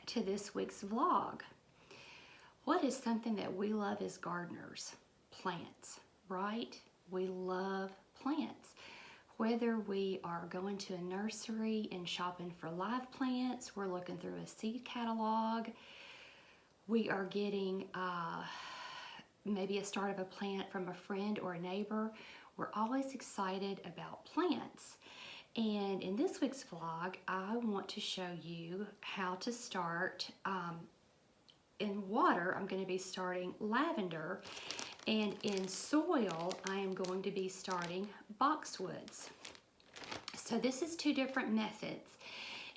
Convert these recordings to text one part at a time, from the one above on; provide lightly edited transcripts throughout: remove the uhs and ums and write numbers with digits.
to this week's vlog. What is something that we love as gardeners? Plants, right? We love plants. Whether we are going to a nursery and shopping for live plants, we're looking through a seed catalog, we are getting maybe a start of a plant from a friend or a neighbor, we're always excited about plants. And in this week's vlog, I want to show you how to start in water. I'm going to be starting lavender, and in soil, I am going to be starting boxwoods. So this is two different methods,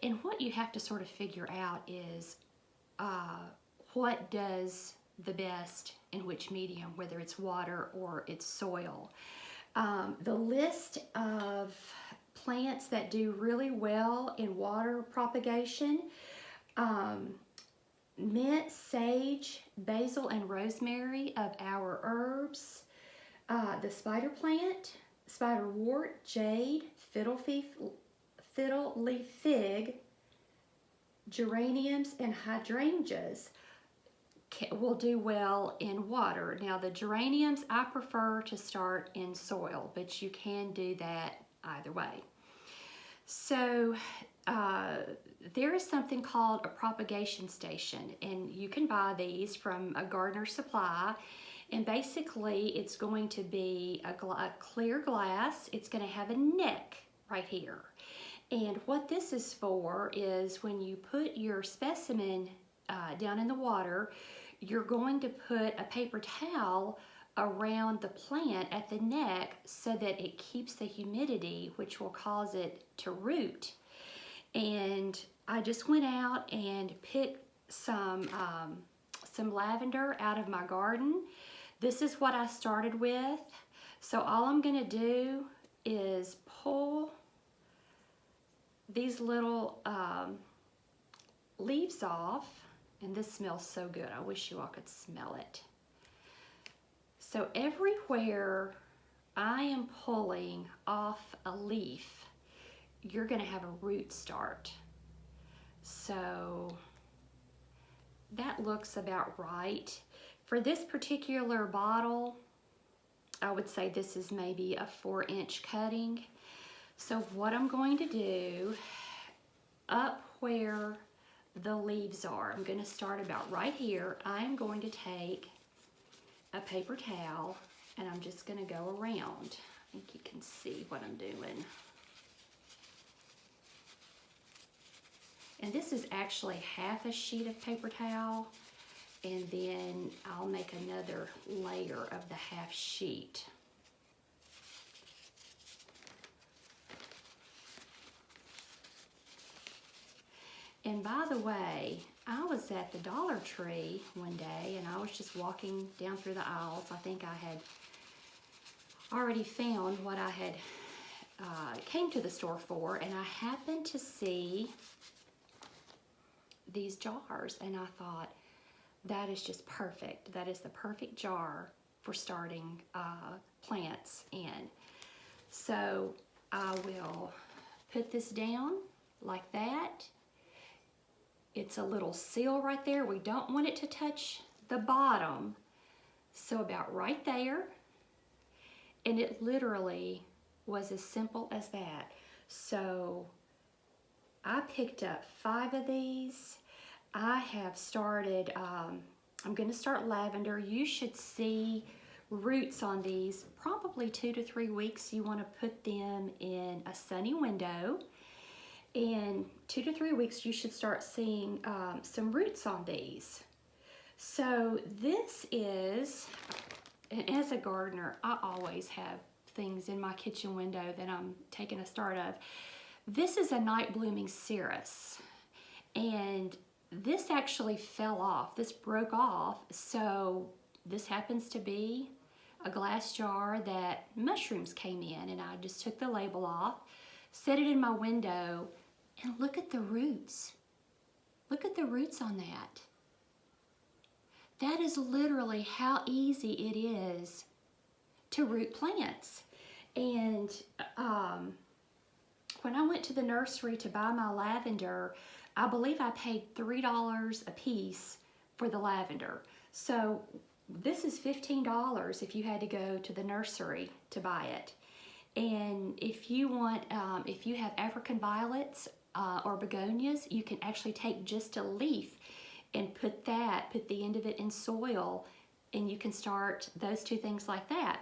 and what you have to sort of figure out is what does the best in which medium, whether it's water or it's soil. The list of plants that do really well in water propagation: mint, sage, basil, and rosemary of our herbs, the spider plant, spiderwort, jade, fiddle leaf fig, geraniums, and hydrangeas will do well in water. Now the geraniums I prefer to start in soil, but you can do that either way. So there is something called a propagation station, and you can buy these from a gardener supply, and basically it's going to be a clear glass. It's going to have a neck right here, and what this is for is when you put your specimen down in the water, you're going to put a paper towel around the plant at the neck so that it keeps the humidity, which will cause it to root. And I just went out and picked some lavender out of my garden. This is what I started with. So all I'm gonna do is pull these little leaves off, and this smells so good. I wish you all could smell it. So everywhere I am pulling off a leaf, you're going to have a root start. So that looks about right. For this particular bottle, I would say this is maybe a 4-inch cutting. So what I'm going to do, up where the leaves are, I'm going to start about right here. I'm going to take a paper towel, and I'm just going to go around. I think you can see what I'm doing. And this is actually half a sheet of paper towel, and then I'll make another layer of the half sheet. And by the way, I was at the Dollar Tree one day, and I was just walking down through the aisles. I think I had already found what I had came to the store for, and I happened to see these jars, and I thought, that is just perfect. That is the perfect jar for starting plants in. So I will put this down like that. It's a little seal right there. We don't want it to touch the bottom. So about right there. And it literally was as simple as that. So I picked up 5 of these. I have started, I'm going to start lavender. You should see roots on these probably 2 to 3 weeks. You want to put them in a sunny window. In 2 to 3 weeks, you should start seeing some roots on these. So this is, and as a gardener, I always have things in my kitchen window that I'm taking a start of. This is a night blooming cereus, and this actually fell off. This broke off, so this happens to be a glass jar that mushrooms came in, and I just took the label off, set it in my window, and look at the roots. Look at the roots on that. That is literally how easy it is to root plants. And when I went to the nursery to buy my lavender, I believe I paid $3 a piece for the lavender. So this is $15 if you had to go to the nursery to buy it. And if you want, if you have African violets or begonias, you can actually take just a leaf and put the end of it in soil, and you can start those two things like that.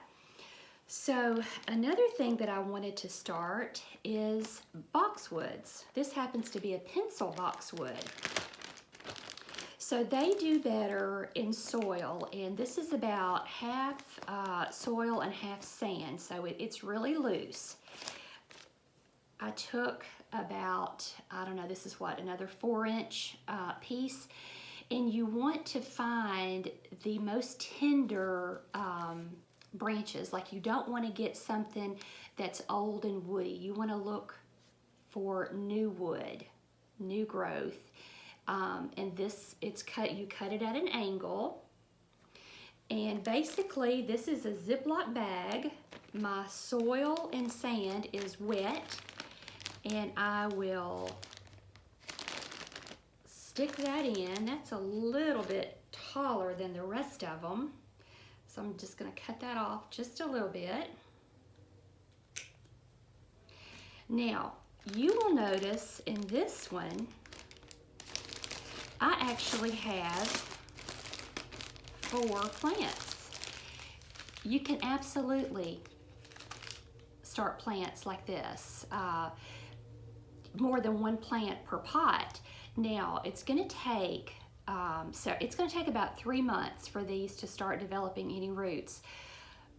So another thing that I wanted to start is boxwoods. This happens to be a pencil boxwood. So they do better in soil, and this is about half soil and half sand, so it's really loose. I took about, I don't know, this is what, another 4-inch piece, and you want to find the most tender branches. Like, you don't want to get something that's old and woody. You want to look for new wood, new growth. And this, you cut it at an angle. And basically this is a Ziploc bag. My soil and sand is wet, and I will stick that in. That's a little bit taller than the rest of them. So I'm just going to cut that off just a little bit. Now, you will notice in this one, I actually have 4 plants. You can absolutely start plants like this, more than 1 plant per pot. Now, it's going to take about 3 months for these to start developing any roots.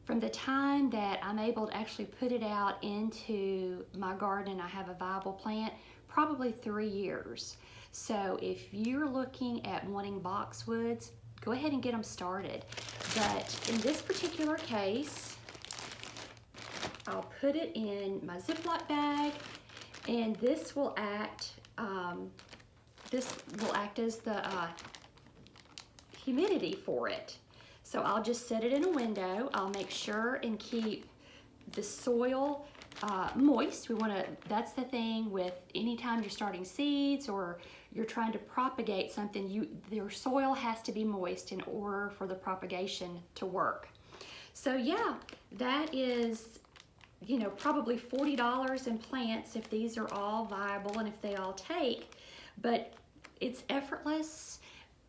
From the time that I'm able to actually put it out into my garden and I have a viable plant, probably 3 years. So if you're looking at wanting boxwoods, go ahead and get them started. But in this particular case, I'll put it in my Ziploc bag, and this will act as the humidity for it. So I'll just set it in a window. I'll make sure and keep the soil moist. That's the thing with anytime you're starting seeds or you're trying to propagate something, your soil has to be moist in order for the propagation to work. So yeah, that is, probably $40 in plants if these are all viable and if they all take, but it's effortless.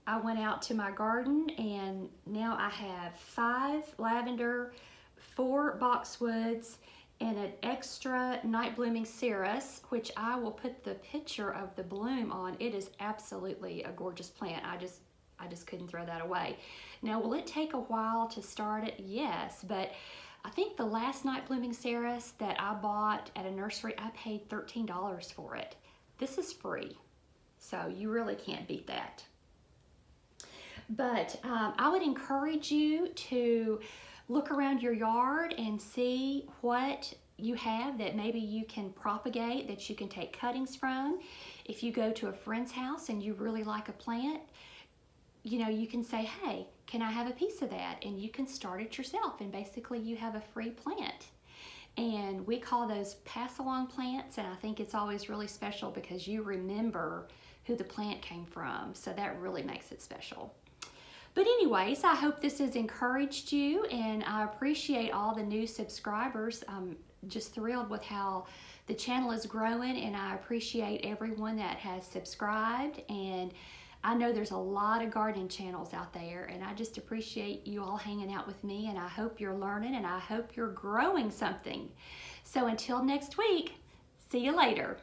I went out to my garden and now I have 5 lavender, 4 boxwoods, and an extra night blooming cerise, which I will put the picture of the bloom on. It is absolutely a gorgeous plant. I just couldn't throw that away. Now, will it take a while to start it? Yes, but I think the last night blooming cerise that I bought at a nursery, I paid $13 for it. This is free, so you really can't beat that. But I would encourage you to look around your yard and see what you have that maybe you can propagate, that you can take cuttings from. If you go to a friend's house and you really like a plant, you can say, hey, can I have a piece of that? And you can start it yourself, and basically you have a free plant. And we call those pass-along plants, and I think it's always really special because you remember who the plant came from, so that really makes it special. But anyways, I hope this has encouraged you, and I appreciate all the new subscribers. I'm just thrilled with how the channel is growing, and I appreciate everyone that has subscribed. And I know there's a lot of gardening channels out there, and I just appreciate you all hanging out with me, and I hope you're learning, and I hope you're growing something. So until next week, see you later.